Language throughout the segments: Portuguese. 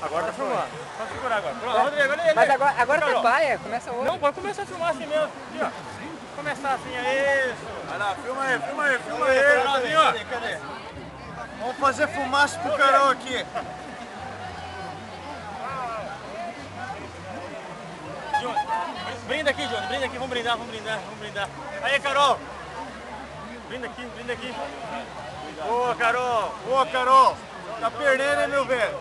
Agora tá filmando. Pode segurar agora. Pronto, Rodrigo, olha ele. Mas agora tem paia, começa outro. Não, pode começar a filmar assim mesmo. Aqui, ó. Começar assim, é isso. Vai lá, filma aí, filma aí, filma aí. Cadê? Vamos fazer fumaça pro Carol aqui. Brinda aqui, Johnny, brinda aqui, vamos brindar, vamos brindar, vamos brindar. Aí, Carol. Brinda aqui, brinda aqui. Boa, Carol. Boa, Carol. Tá perdendo, hein, meu velho?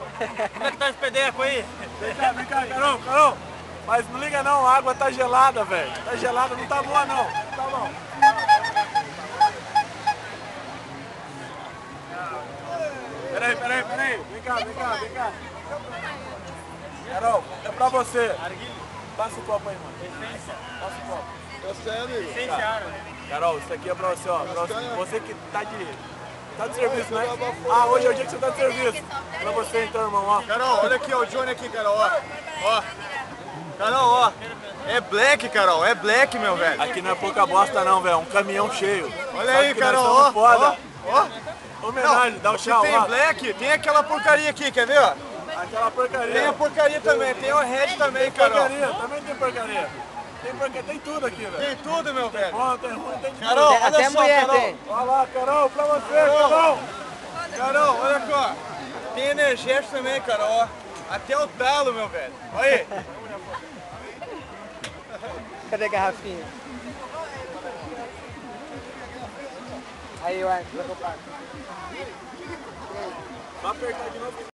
Como é que tá esse pedeco aí? Vem cá, Carol, Carol. Mas não liga não, a água tá gelada, velho. Tá gelada, não tá boa não. Tá bom. Peraí. Vem cá. Carol, é pra você. Passa o copo aí, mano. Passa o copo. Carol, isso aqui é pra você, ó. Pra você que tá de serviço, né? Ah, hoje é o dia que você tá de serviço. Pra você então, irmão, ó. Carol, olha aqui, ó, o Johnny aqui, Carol, ó. Ó. Carol, ó. É black, Carol, é black, meu velho. Aqui não é pouca bosta não, velho, é um caminhão cheio. Olha aí, Carol, ó. Homenagem, dá o tchau, tem black, tem aquela porcaria aqui, quer ver, ó? Aquela porcaria. Tem a porcaria também, tem o red também, Carol. Porcaria, também tem porcaria. Tem tudo aqui, velho. Tem tudo, meu velho. Tem bom, tem ruim, tem de tudo. Carol, olha até só, mulher Carol. tem. Olha lá, Carol, pra você, Carol. Carol, olha aqui, ó. Tem energético também, Carol, ó. Até o talo, meu velho. Olha aí. Cadê a garrafinha? Aí, vai, Vai apertar de novo.